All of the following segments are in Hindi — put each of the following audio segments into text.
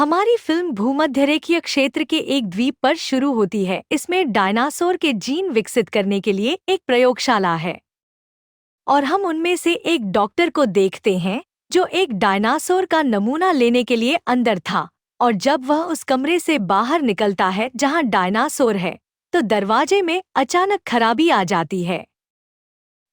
हमारी फिल्म भूमध्यरेखीय क्षेत्र के एक द्वीप पर शुरू होती है। इसमें डायनासोर के जीन विकसित करने के लिए एक प्रयोगशाला है और हम उनमें से एक डॉक्टर को देखते हैं जो एक डायनासोर का नमूना लेने के लिए अंदर था। और जब वह उस कमरे से बाहर निकलता है जहां डायनासोर है, तो दरवाजे में अचानक खराबी आ जाती है।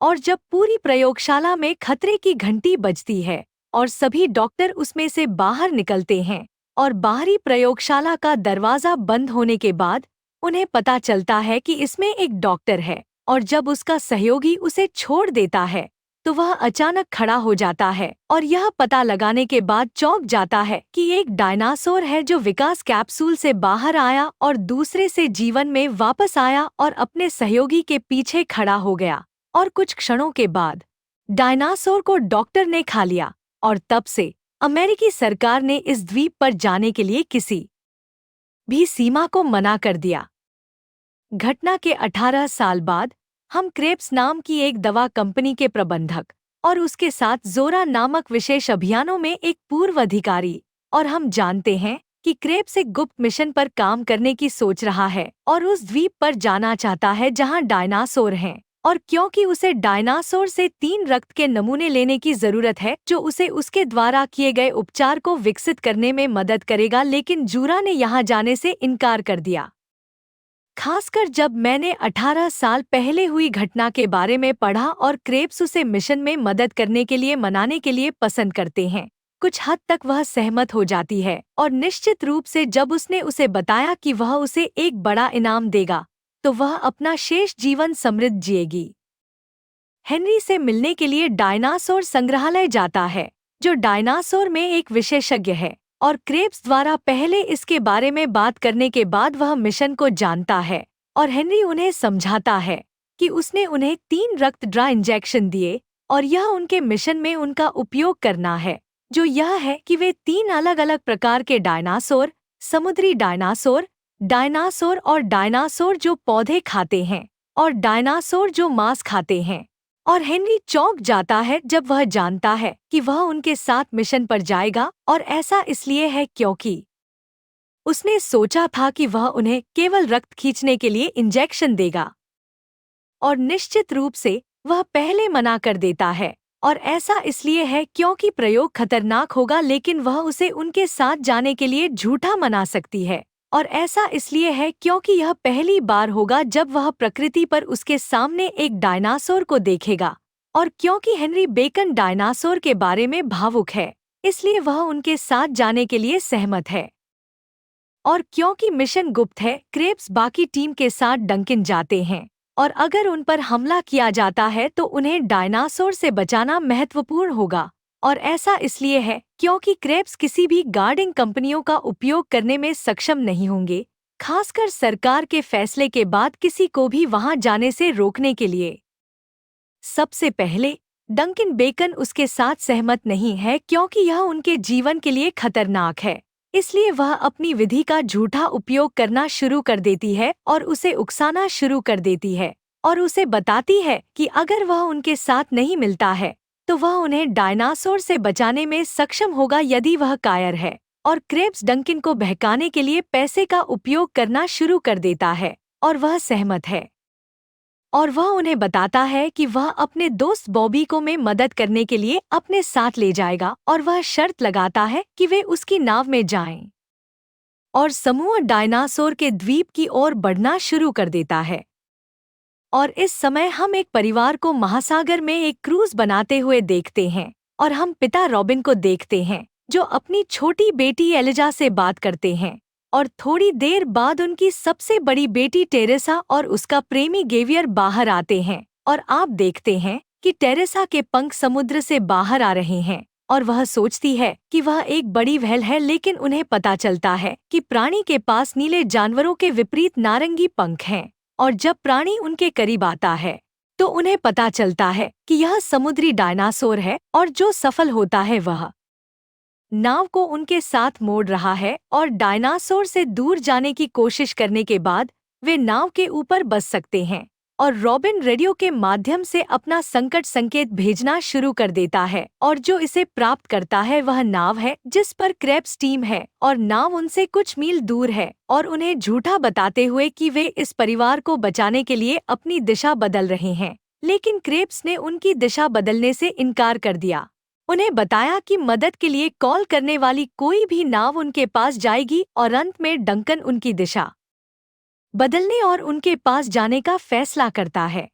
और जब पूरी प्रयोगशाला में खतरे की घंटी बजती है और सभी डॉक्टर उसमें से बाहर निकलते हैं और बाहरी प्रयोगशाला का दरवाजा बंद होने के बाद उन्हें पता चलता है कि इसमें एक डॉक्टर है। और जब उसका सहयोगी उसे छोड़ देता है तो वह अचानक खड़ा हो जाता है और यह पता लगाने के बाद चौंक जाता है कि एक डायनासोर है जो विकास कैप्सूल से बाहर आया और दूसरे से जीवन में वापस आया और अपने सहयोगी के पीछे खड़ा हो गया। और कुछ क्षणों के बाद डायनासोर को डॉक्टर ने खा लिया और तब से अमेरिकी सरकार ने इस द्वीप पर जाने के लिए किसी भी सीमा को मना कर दिया। घटना के 18 साल बाद हम क्रेप्स नाम की एक दवा कंपनी के प्रबंधक और उसके साथ जोरा नामक विशेष अभियानों में एक पूर्व अधिकारी, और हम जानते हैं कि क्रेप्स एक गुप्त मिशन पर काम करने की सोच रहा है और उस द्वीप पर जाना चाहता है जहां डायनासोर हैं। और क्योंकि उसे डायनासोर से 3 रक्त के नमूने लेने की जरूरत है जो उसे उसके द्वारा किए गए उपचार को विकसित करने में मदद करेगा, लेकिन जूरा ने यहाँ जाने से इनकार कर दिया। खासकर जब मैंने 18 साल पहले हुई घटना के बारे में पढ़ा और क्रेप्स उसे मिशन में मदद करने के लिए मनाने के लिए पसंद करते हैं। कुछ हद तक वह सहमत हो जाती है और निश्चित रूप से जब उसने उसे बताया कि वह उसे एक बड़ा इनाम देगा तो वह अपना शेष जीवन समृद्ध जिएगी। हेनरी से मिलने के लिए डायनासोर संग्रहालय जाता है जो डायनासोर में एक विशेषज्ञ है, और क्रेप्स द्वारा पहले इसके बारे में बात करने के बाद वह मिशन को जानता है और हेनरी उन्हें समझाता है कि उसने उन्हें 3 रक्त ड्रा इंजेक्शन दिए और यह उनके मिशन में उनका उपयोग करना है, जो यह है कि वे 3 अलग अलग प्रकार के डायनासोर, समुद्री डायनासोर, डायनासोर और डायनासोर जो पौधे खाते हैं और डायनासोर जो मांस खाते हैं। और हेनरी चौंक जाता है जब वह जानता है कि वह उनके साथ मिशन पर जाएगा, और ऐसा इसलिए है क्योंकि उसने सोचा था कि वह उन्हें केवल रक्त खींचने के लिए इंजेक्शन देगा। और निश्चित रूप से वह पहले मना कर देता है, और ऐसा इसलिए है क्योंकि प्रयोग खतरनाक होगा, लेकिन वह उसे उनके साथ जाने के लिए झूठा मना सकती है। और ऐसा इसलिए है क्योंकि यह पहली बार होगा जब वह प्रकृति पर उसके सामने एक डायनासोर को देखेगा, और क्योंकि हेनरी बेकन डायनासोर के बारे में भावुक है इसलिए वह उनके साथ जाने के लिए सहमत है। और क्योंकि मिशन गुप्त है, क्रेप्स बाकी टीम के साथ डंकिन जाते हैं, और अगर उन पर हमला किया जाता है तो उन्हें डायनासोर से बचाना महत्वपूर्ण होगा। और ऐसा इसलिए है क्योंकि क्रेप्स किसी भी गार्डिंग कंपनियों का उपयोग करने में सक्षम नहीं होंगे, खासकर सरकार के फैसले के बाद किसी को भी वहां जाने से रोकने के लिए। सबसे पहले डंकिन बेकन उसके साथ सहमत नहीं है क्योंकि यह उनके जीवन के लिए खतरनाक है, इसलिए वह अपनी विधि का झूठा उपयोग करना शुरू कर देती है और उसे उकसाना शुरू कर देती है और उसे बताती है कि अगर वह उनके साथ नहीं मिलता है तो वह उन्हें डायनासोर से बचाने में सक्षम होगा यदि वह कायर है। और क्रेप्स डंकिन को बहकाने के लिए पैसे का उपयोग करना शुरू कर देता है और वह सहमत है। और वह उन्हें बताता है कि वह अपने दोस्त बॉबी को में मदद करने के लिए अपने साथ ले जाएगा, और वह शर्त लगाता है कि वे उसकी नाव में जाएं। और समूह डायनासोर के द्वीप की ओर बढ़ना शुरू कर देता है। और इस समय हम एक परिवार को महासागर में एक क्रूज बनाते हुए देखते हैं, और हम पिता रॉबिन को देखते हैं जो अपनी छोटी बेटी एलिजा से बात करते हैं, और थोड़ी देर बाद उनकी सबसे बड़ी बेटी टेरेसा और उसका प्रेमी गेवियर बाहर आते हैं, और आप देखते हैं कि टेरेसा के पंख समुद्र से बाहर आ रहे हैं, और वह सोचती है कि वह एक बड़ी व्हेल है, लेकिन उन्हें पता चलता है कि प्राणी के पास नीले जानवरों के विपरीत नारंगी पंख हैं। और जब प्राणी उनके करीब आता है तो उन्हें पता चलता है कि यह समुद्री डायनासोर है, और जो सफल होता है वह नाव को उनके साथ मोड़ रहा है, और डायनासोर से दूर जाने की कोशिश करने के बाद वे नाव के ऊपर बस सकते हैं। और रॉबिन रेडियो के माध्यम से अपना संकट संकेत भेजना शुरू कर देता है और जो इसे प्राप्त करता है वह नाव है जिस पर क्रेब्स टीम है और नाव उनसे कुछ मील दूर है और उन्हें झूठा बताते हुए कि वे इस परिवार को बचाने के लिए अपनी दिशा बदल रहे हैं, लेकिन क्रेब्स ने उनकी दिशा बदलने से इनकार कर दिया। उन्हें बताया कि मदद के लिए कॉल करने वाली कोई भी नाव उनके पास जाएगी और अंत में डंकन उनकी दिशा बदलने और उनके पास जाने का फैसला करता है।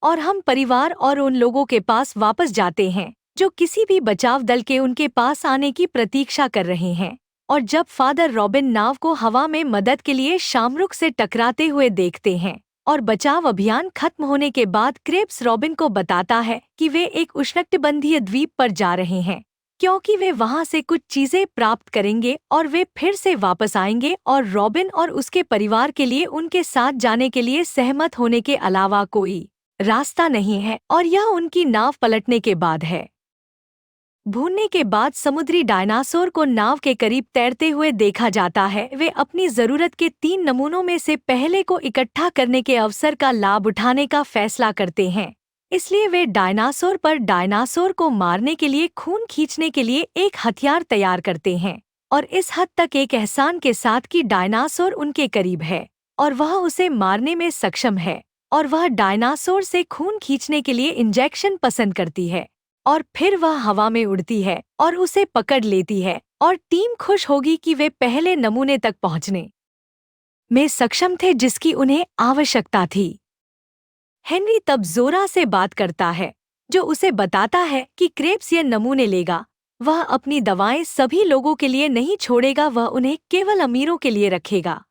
और हम परिवार और उन लोगों के पास वापस जाते हैं जो किसी भी बचाव दल के उनके पास आने की प्रतीक्षा कर रहे हैं। और जब फादर रॉबिन नाव को हवा में मदद के लिए शामरुख से टकराते हुए देखते हैं और बचाव अभियान खत्म होने के बाद क्रेब्स रॉबिन को बताता है कि वे एक उष्णकटिबंधीय द्वीप पर जा रहे हैं क्योंकि वे वहां से कुछ चीजें प्राप्त करेंगे और वे फिर से वापस आएंगे और रॉबिन और उसके परिवार के लिए उनके साथ जाने के लिए सहमत होने के अलावा कोई रास्ता नहीं है और यह उनकी नाव पलटने के बाद है। भूनने के बाद समुद्री डायनासोर को नाव के करीब तैरते हुए देखा जाता है। वे अपनी जरूरत के 3 नमूनों में से पहले को इकट्ठा करने के अवसर का लाभ उठाने का फैसला करते हैं, इसलिए वे डायनासोर पर डायनासोर को मारने के लिए खून खींचने के लिए एक हथियार तैयार करते हैं और इस हद तक एक एहसान के साथ कि डायनासोर उनके करीब है और वह उसे मारने में सक्षम है और वह डायनासोर से खून खींचने के लिए इंजेक्शन पसंद करती है और फिर वह हवा में उड़ती है और उसे पकड़ लेती है और टीम खुश होगी कि वे पहले नमूने तक पहुंचने में सक्षम थे जिसकी उन्हें आवश्यकता थी। हेनरी तब जोरा से बात करता है जो उसे बताता है कि क्रेब्स ये नमूने लेगा। वह अपनी दवाएं सभी लोगों के लिए नहीं छोड़ेगा, वह उन्हें केवल अमीरों के लिए रखेगा।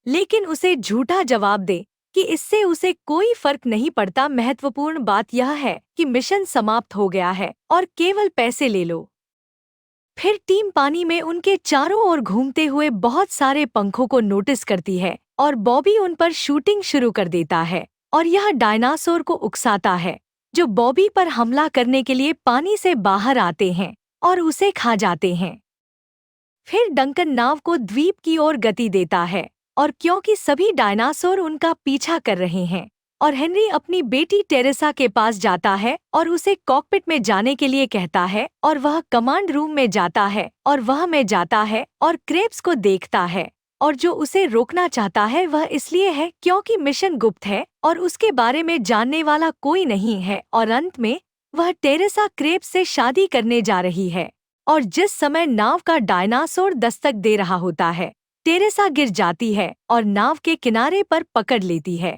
लेकिन उसे झूठा जवाब दे कि इससे उसे कोई फर्क नहीं पड़ता। महत्वपूर्ण बात यह है कि मिशन समाप्त हो गया है और केवल पैसे ले लो। फिर टीम पानी में उनके चारों ओर घूमते हुए बहुत सारे पंखों को नोटिस करती है और बॉबी उन पर शूटिंग शुरू कर देता है और यह डायनासोर को उकसाता है जो बॉबी पर हमला करने के लिए पानी से बाहर आते हैं और उसे खा जाते हैं। फिर डंकन नाव को द्वीप की ओर गति देता है और क्योंकि सभी डायनासोर उनका पीछा कर रहे हैं और हेनरी अपनी बेटी टेरेसा के पास जाता है और उसे कॉकपिट में जाने के लिए कहता है और वह कमांड रूम में जाता है और वह में जाता है और क्रेब्स को देखता है और जो उसे रोकना चाहता है वह इसलिए है क्योंकि मिशन गुप्त है और उसके बारे में जानने वाला कोई नहीं है और अंत में वह टेरेसा क्रेब्स से शादी करने जा रही है। और जिस समय नाव का डायनासोर दस्तक दे रहा होता है टेरेसा गिर जाती है और नाव के किनारे पर पकड़ लेती है।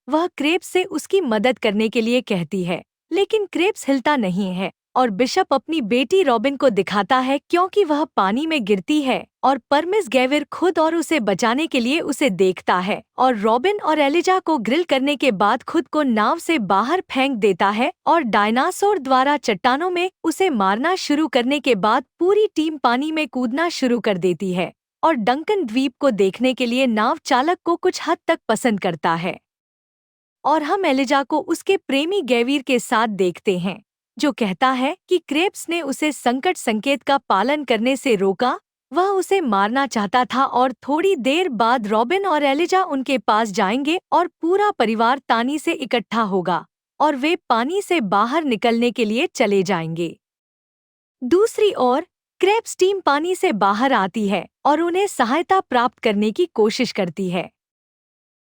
वह क्रेब्स से उसकी मदद करने के लिए कहती है लेकिन क्रेब्स हिलता नहीं है और बिशप अपनी बेटी रॉबिन को दिखाता है क्योंकि वह पानी में गिरती है और परमिस गैविर खुद और उसे बचाने के लिए उसे देखता है और रॉबिन और एलिजा को ग्रिल करने के बाद खुद को नाव से बाहर फेंक देता है और डायनासोर द्वारा चट्टानों में उसे मारना शुरू करने के बाद पूरी टीम पानी में कूदना शुरू कर देती है और डंकन द्वीप को देखने के लिए नाव चालक को कुछ हद तक पसंद करता है। और हम एलिजा को उसके प्रेमी गैवीर के साथ देखते हैं जो कहता है कि क्रेब्स ने उसे संकट संकेत का पालन करने से रोका, वह उसे मारना चाहता था। और थोड़ी देर बाद रॉबिन और एलिजा उनके पास जाएंगे और पूरा परिवार तानी से इकट्ठा होगा और वे पानी से बाहर निकलने के लिए चले जाएंगे। दूसरी ओर क्रेब्स टीम पानी से बाहर आती है और उन्हें सहायता प्राप्त करने की कोशिश करती है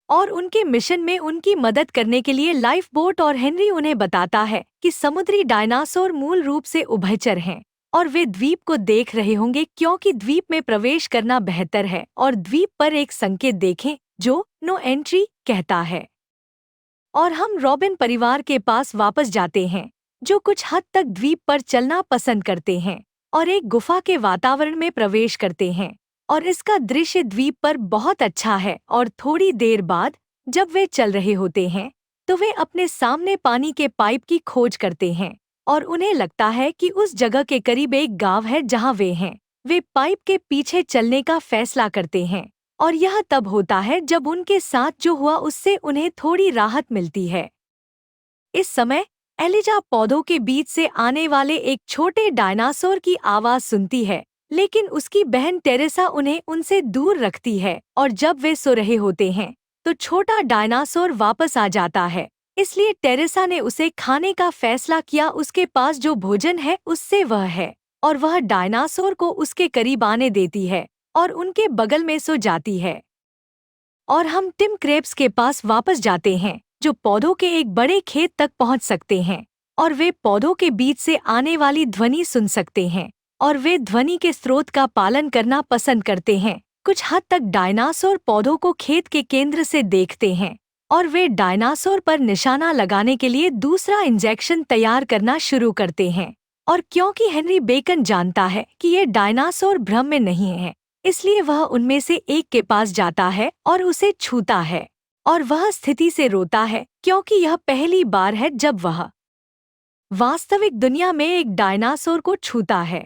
और उनके मिशन में उनकी मदद करने के लिए लाइफ बोट और हेनरी उन्हें बताता है कि समुद्री डायनासोर मूल रूप से उभयचर हैं और वे द्वीप को देख रहे होंगे क्योंकि द्वीप में प्रवेश करना बेहतर है और द्वीप पर एक संकेत देखें जो नो एंट्री कहता है। और हम रॉबिन परिवार के पास वापस जाते हैं जो कुछ हद तक द्वीप पर चलना पसंद करते हैं और एक गुफा के वातावरण में प्रवेश करते हैं और इसका दृश्य द्वीप पर बहुत अच्छा है। और थोड़ी देर बाद जब वे चल रहे होते हैं तो वे अपने सामने पानी के पाइप की खोज करते हैं और उन्हें लगता है कि उस जगह के करीब एक गांव है जहां वे हैं। वे पाइप के पीछे चलने का फैसला करते हैं और यह तब होता है जब उनके साथ जो हुआ उससे उन्हें थोड़ी राहत मिलती है। इस समय एलिजा पौधों के बीच से आने वाले एक छोटे डायनासोर की आवाज सुनती है, लेकिन उसकी बहन टेरेसा उन्हें उनसे दूर रखती है और जब वे सो रहे होते हैं तो छोटा डायनासोर वापस आ जाता है। इसलिए टेरेसा ने उसे खाने का फैसला किया। उसके पास जो भोजन है उससे वह है, और वह डायनासोर को उसके करीब आने देती है और उनके बगल में सो जाती है। और हम टिम क्रेब्स के पास वापस जाते हैं, जो पौधों के एक बड़े खेत तक पहुंच सकते हैं, और वे पौधों के बीच से आने वाली ध्वनि सुन सकते हैं, और वे ध्वनि के स्रोत का पालन करना पसंद करते हैं। कुछ हद तक डायनासोर पौधों को खेत के केंद्र से देखते हैं, और वे डायनासोर पर निशाना लगाने के लिए दूसरा इंजेक्शन तैयार करना शुरू करते हैं। और क्योंकि हेनरी बेकन जानता है कि ये डायनासोर भ्रम में नहीं है, इसलिए वह उनमें से एक के पास जाता है और उसे छूता है, और वह स्थिति से रोता है क्योंकि यह पहली बार है जब वह वास्तविक दुनिया में एक डायनासोर को छूता है।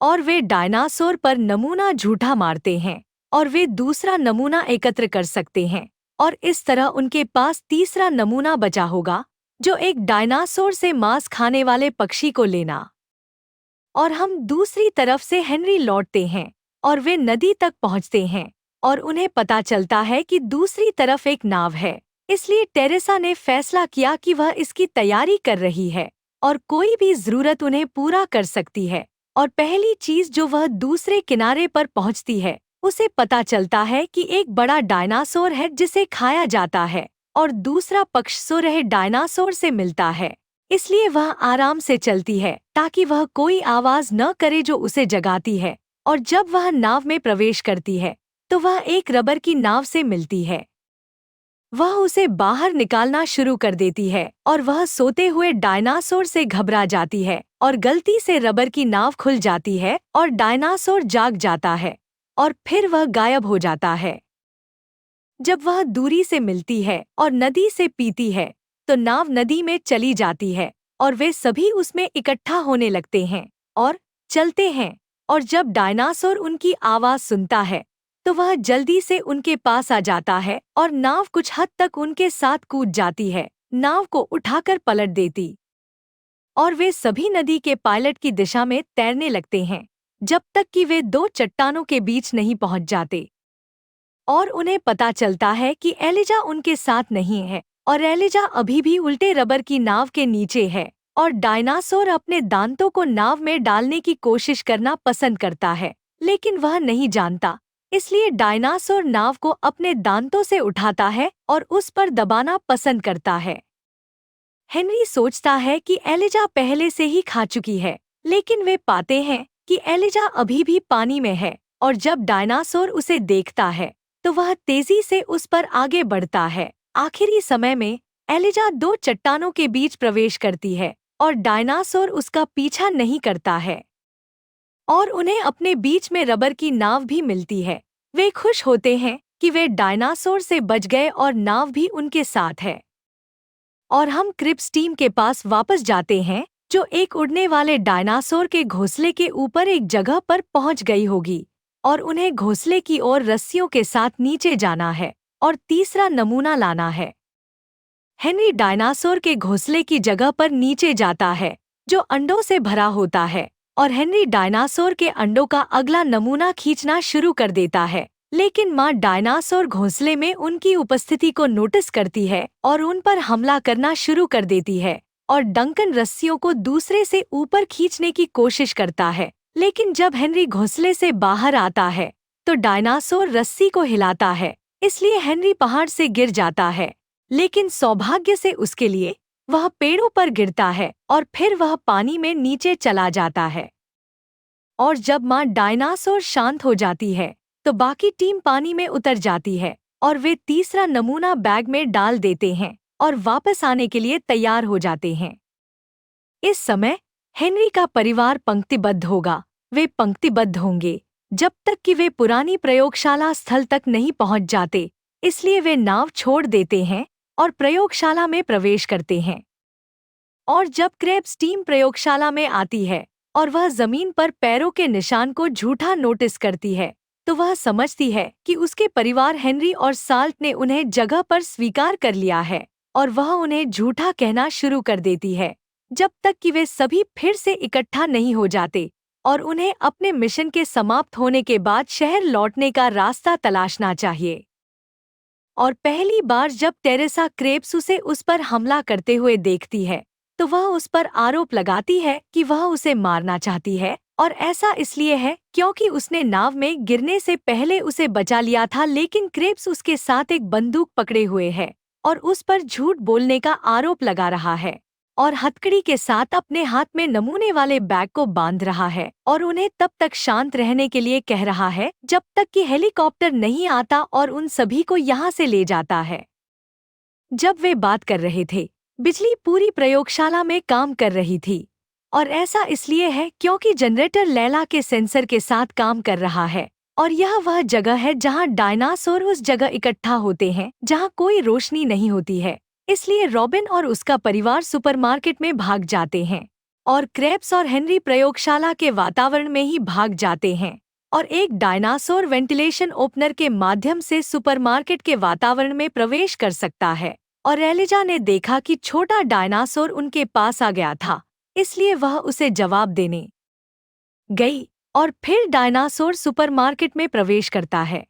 और वे डायनासोर पर नमूना झूठा मारते हैं, और वे दूसरा नमूना एकत्र कर सकते हैं, और इस तरह उनके पास तीसरा नमूना बचा होगा, जो एक डायनासोर से मांस खाने वाले पक्षी को लेना। और हम दूसरी तरफ से हेनरी लौटते हैं, और वे नदी तक पहुंचते हैं, और उन्हें पता चलता है कि दूसरी तरफ एक नाव है। इसलिए टेरेसा ने फैसला किया कि वह इसकी तैयारी कर रही है, और कोई भी जरूरत उन्हें पूरा कर सकती है। और पहली चीज जो वह दूसरे किनारे पर पहुंचती है, उसे पता चलता है कि एक बड़ा डायनासोर है जिसे खाया जाता है, और दूसरा पक्ष सो रहे डायनासोर से मिलता है। इसलिए वह आराम से चलती है ताकि वह कोई आवाज न करे जो उसे जगाती है। और जब वह नाव में प्रवेश करती है तो वह एक रबर की नाव से मिलती है। वह उसे बाहर निकालना शुरू कर देती है, और वह सोते हुए डायनासोर से घबरा जाती है, और गलती से रबर की नाव खुल जाती है और डायनासोर जाग जाता है, और फिर वह गायब हो जाता है। जब वह दूरी से मिलती है और नदी से पीती है तो नाव नदी में चली जाती है, और वे सभी उसमें इकट्ठा होने लगते हैं और चलते हैं। और जब डायनासोर उनकी आवाज सुनता है तो वह जल्दी से उनके पास आ जाता है, और नाव कुछ हद तक उनके साथ कूद जाती है, नाव को उठाकर पलट देती, और वे सभी नदी के पायलट की दिशा में तैरने लगते हैं जब तक कि वे दो चट्टानों के बीच नहीं पहुंच जाते। और उन्हें पता चलता है कि एलिजा उनके साथ नहीं है, और एलिजा अभी भी उल्टे रबर की नाव के नीचे है, और डायनासोर अपने दांतों को नाव में डालने की कोशिश करना पसंद करता है, लेकिन वह नहीं जानता। इसलिए डायनासोर नाव को अपने दांतों से उठाता है और उस पर दबाना पसंद करता है। हेनरी सोचता है कि एलिजा पहले से ही खा चुकी है, लेकिन वे पाते हैं कि एलिजा अभी भी पानी में है, और जब डायनासोर उसे देखता है तो वह तेजी से उस पर आगे बढ़ता है। आखिरी समय में एलिजा दो चट्टानों के बीच प्रवेश करती है, और डायनासोर उसका पीछा नहीं करता है, और उन्हें अपने बीच में रबर की नाव भी मिलती है। वे खुश होते हैं कि वे डायनासोर से बच गए और नाव भी उनके साथ है। और हम क्रिप्स टीम के पास वापस जाते हैं, जो एक उड़ने वाले डायनासोर के घोंसले के ऊपर एक जगह पर पहुंच गई होगी, और उन्हें घोंसले की ओर रस्सियों के साथ नीचे जाना है और तीसरा नमूना लाना है। हेनरी डायनासोर के घोंसले की जगह पर नीचे जाता है, जो अंडों से भरा होता है, और हेनरी डायनासोर के अंडों का अगला नमूना खींचना शुरू कर देता है। लेकिन माँ डायनासोर घोंसले में उनकी उपस्थिति को नोटिस करती है और उन पर हमला करना शुरू कर देती है, और डंकन रस्सियों को दूसरे से ऊपर खींचने की कोशिश करता है। लेकिन जब हेनरी घोंसले से बाहर आता है तो डायनासोर रस्सी को हिलाता है, इसलिए हेनरी पहाड़ से गिर जाता है। लेकिन सौभाग्य से उसके लिए वह पेड़ों पर गिरता है, और फिर वह पानी में नीचे चला जाता है। और जब माँ डायनासोर शांत हो जाती है तो बाकी टीम पानी में उतर जाती है, और वे तीसरा नमूना बैग में डाल देते हैं और वापस आने के लिए तैयार हो जाते हैं। इस समय हेनरी का परिवार पंक्तिबद्ध होगा। वे पंक्तिबद्ध होंगे जब तक कि वे पुरानी प्रयोगशाला स्थल तक नहीं पहुंच जाते, इसलिए वे नाव छोड़ देते हैं और प्रयोगशाला में प्रवेश करते हैं। और जब क्रेब्स टीम प्रयोगशाला में आती है और वह जमीन पर पैरों के निशान को झूठा नोटिस करती है, तो वह समझती है कि उसके परिवार हेनरी और साल्ट ने उन्हें जगह पर स्वीकार कर लिया है, और वह उन्हें झूठा कहना शुरू कर देती है जब तक कि वे सभी फिर से इकट्ठा नहीं हो जाते, और उन्हें अपने मिशन के समाप्त होने के बाद शहर लौटने का रास्ता तलाशना चाहिए। और पहली बार जब टेरेसा क्रेप्स उसे उस पर हमला करते हुए देखती है तो वह उस पर आरोप लगाती है कि वह उसे मारना चाहती है, और ऐसा इसलिए है क्योंकि उसने नाव में गिरने से पहले उसे बचा लिया था, लेकिन क्रेप्स उसके साथ एक बंदूक पकड़े हुए है और उस पर झूठ बोलने का आरोप लगा रहा है और हथकड़ी के साथ अपने हाथ में नमूने वाले बैग को बांध रहा है और उन्हें तब तक शांत रहने के लिए कह रहा है जब तक कि हेलीकॉप्टर नहीं आता और उन सभी को यहाँ से ले जाता है। जब वे बात कर रहे थे, बिजली पूरी प्रयोगशाला में काम कर रही थी, और ऐसा इसलिए है क्योंकि जनरेटर लैला के सेंसर के साथ काम कर रहा है और यह वह जगह है जहां डायनासोर उस जगह इकट्ठा होते हैं जहां कोई रोशनी नहीं होती है। इसलिए रॉबिन और उसका परिवार सुपरमार्केट में भाग जाते हैं और क्रेप्स और हेनरी प्रयोगशाला के वातावरण में ही भाग जाते हैं और एक डायनासोर वेंटिलेशन ओपनर के माध्यम से सुपरमार्केट के वातावरण में प्रवेश कर सकता है। और एलिजा ने देखा कि छोटा डायनासोर उनके पास आ गया था, इसलिए वह उसे जवाब देने गई और फिर डायनासोर सुपरमार्केट में प्रवेश करता है।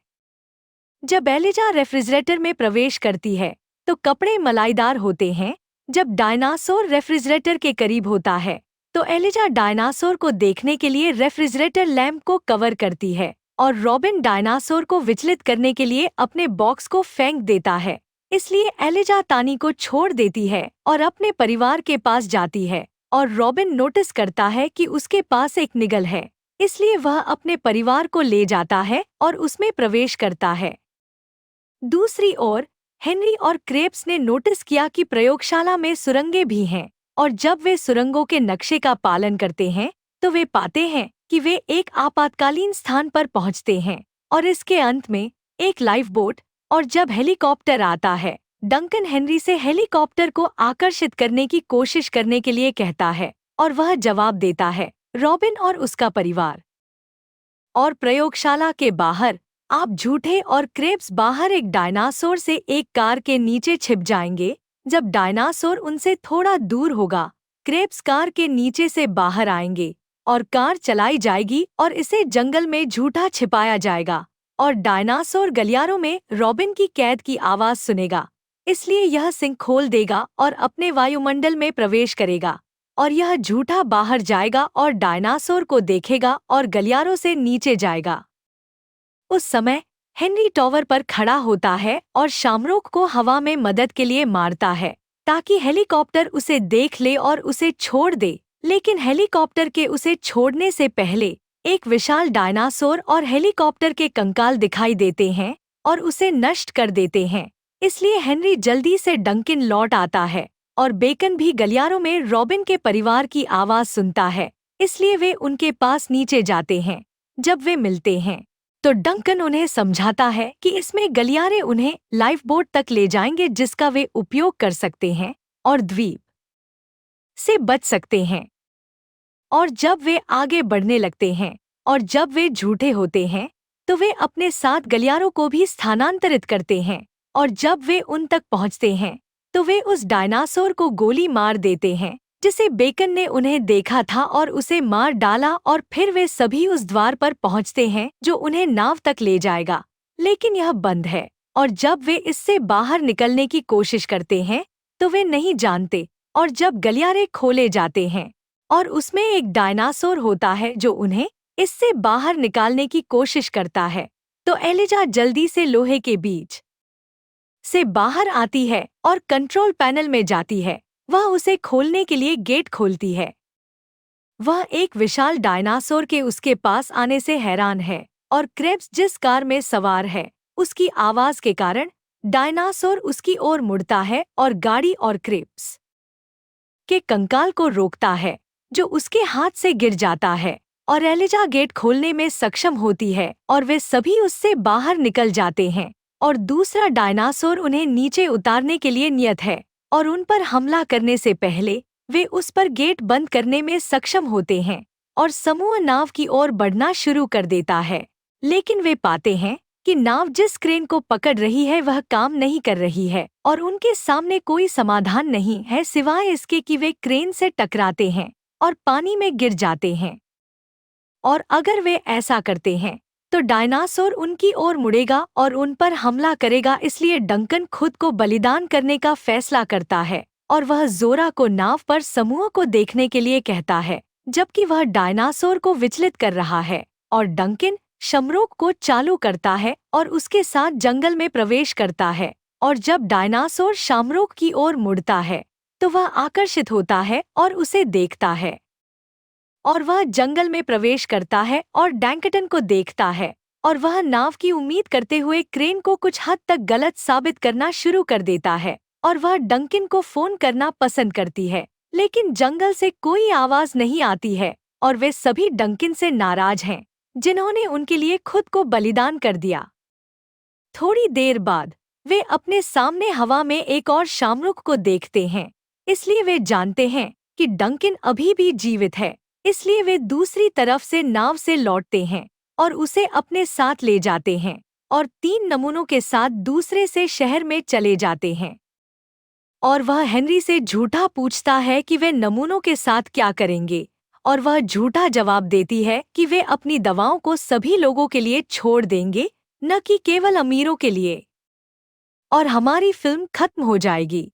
जब एलिजा रेफ्रिजरेटर में प्रवेश करती है तो कपड़े मलाईदार होते हैं। जब डायनासोर रेफ्रिजरेटर के करीब होता है तो एलिजा डायनासोर को देखने के लिए रेफ्रिजरेटर लैंप को कवर करती है और रॉबिन डायनासोर को विचलित करने के लिए अपने बॉक्स को फेंक देता है। इसलिए एलिजा तानी को छोड़ देती है और अपने परिवार के पास जाती है और रॉबिन नोटिस करता है कि उसके पास एक निगल है, इसलिए वह अपने परिवार को ले जाता है और उसमें प्रवेश करता है। दूसरी ओर हेनरी और क्रेप्स ने नोटिस किया कि प्रयोगशाला में सुरंगें भी हैं और जब वे सुरंगों के नक्शे का पालन करते हैं तो वे पाते हैं कि वे एक आपातकालीन स्थान पर पहुंचते हैं और इसके अंत में एक लाइफ बोट। और जब हेलीकॉप्टर आता है, डंकन हेनरी से हेलीकॉप्टर को आकर्षित करने की कोशिश करने के लिए कहता है और वह जवाब देता है रॉबिन और उसका परिवार। और प्रयोगशाला के बाहर आप झूठे और क्रेप्स बाहर एक डायनासोर से एक कार के नीचे छिप जाएंगे। जब डायनासोर उनसे थोड़ा दूर होगा, क्रेप्स कार के नीचे से बाहर आएंगे और कार चलाई जाएगी और इसे जंगल में झूठा छिपाया जाएगा और डायनासोर गलियारों में रॉबिन की कैद की आवाज सुनेगा, इसलिए यह सिंक खोल देगा और अपने वायुमंडल में प्रवेश करेगा और यह झूठा बाहर जाएगा और डायनासोर को देखेगा और गलियारों से नीचे जाएगा। उस समय हेनरी टॉवर पर खड़ा होता है और शामरोक को हवा में मदद के लिए मारता है ताकि हेलीकॉप्टर उसे देख ले और उसे छोड़ दे, लेकिन हेलीकॉप्टर के उसे छोड़ने से पहले एक विशाल डायनासोर और हेलीकॉप्टर के कंकाल दिखाई देते हैं और उसे नष्ट कर देते हैं। इसलिए हेनरी जल्दी से डंकिन लौट आता है और बेकन भी गलियारों में रॉबिन के परिवार की आवाज सुनता है, इसलिए वे उनके पास नीचे जाते हैं। जब वे मिलते हैं तो डंकन उन्हें समझाता है कि इसमें गलियारे उन्हें लाइफ बोट तक ले जाएंगे जिसका वे उपयोग कर सकते हैं और द्वीप से बच सकते हैं। और जब वे आगे बढ़ने लगते हैं और जब वे झूठे होते हैं तो वे अपने साथ गलियारों को भी स्थानांतरित करते हैं और जब वे उन तक पहुंचते हैं तो वे उस डायनासोर को गोली मार देते हैं जिसे बेकन ने उन्हें देखा था और उसे मार डाला और फिर वे सभी उस द्वार पर पहुंचते हैं जो उन्हें नाव तक ले जाएगा, लेकिन यह बंद है और जब वे इससे बाहर निकलने की कोशिश करते हैं तो वे नहीं जानते। और जब गलियारे खोले जाते हैं और उसमें एक डायनासोर होता है जो उन्हें इससे बाहर निकालने की कोशिश करता है, तो एलिजा जल्दी से लोहे के बीच से बाहर आती है और कंट्रोल पैनल में जाती है। वह उसे खोलने के लिए गेट खोलती है। वह एक विशाल डायनासोर के उसके पास आने से हैरान है और क्रेप्स जिस कार में सवार है उसकी आवाज के कारण डायनासोर उसकी ओर मुड़ता है और गाड़ी और क्रेप्स के कंकाल को रोकता है जो उसके हाथ से गिर जाता है और एलिजा गेट खोलने में सक्षम होती है और वे सभी उससे बाहर निकल जाते हैं और दूसरा डायनासोर उन्हें नीचे उतारने के लिए नियत है और उन पर हमला करने से पहले वे उस पर गेट बंद करने में सक्षम होते हैं और समूह नाव की ओर बढ़ना शुरू कर देता है। लेकिन वे पाते हैं कि नाव जिस क्रेन को पकड़ रही है वह काम नहीं कर रही है और उनके सामने कोई समाधान नहीं है सिवाय इसके कि वे क्रेन से टकराते हैं और पानी में गिर जाते हैं। और अगर वे ऐसा करते हैं तो डायनासोर उनकी ओर मुड़ेगा और उन पर हमला करेगा। इसलिए डंकन खुद को बलिदान करने का फैसला करता है और वह जोरा को नाव पर समूह को देखने के लिए कहता है, जबकि वह डायनासोर को विचलित कर रहा है। और डंकन शमरोक को चालू करता है और उसके साथ जंगल में प्रवेश करता है। और जब डायनासोर शामरोक की ओर मुड़ता है तो वह आकर्षित होता है और उसे देखता है और वह जंगल में प्रवेश करता है और डैंकटन को देखता है और वह नाव की उम्मीद करते हुए क्रेन को कुछ हद तक गलत साबित करना शुरू कर देता है और वह डंकन को फोन करना पसंद करती है। लेकिन जंगल से कोई आवाज नहीं आती है और वे सभी डंकन से नाराज हैं, जिन्होंने उनके लिए खुद को बलिदान कर दिया। थोड़ी देर बाद वे अपने सामने हवा में एक और शामरुख को देखते हैं, इसलिए वे जानते हैं कि डंकन अभी भी जीवित है। इसलिए वे दूसरी तरफ से नाव से लौटते हैं और उसे अपने साथ ले जाते हैं और 3 नमूनों के साथ दूसरे से शहर में चले जाते हैं। और वह हेनरी से झूठा पूछता है कि वे नमूनों के साथ क्या करेंगे और वह झूठा जवाब देती है कि वे अपनी दवाओं को सभी लोगों के लिए छोड़ देंगे, न कि केवल अमीरों के लिए। और हमारी फिल्म खत्म हो जाएगी।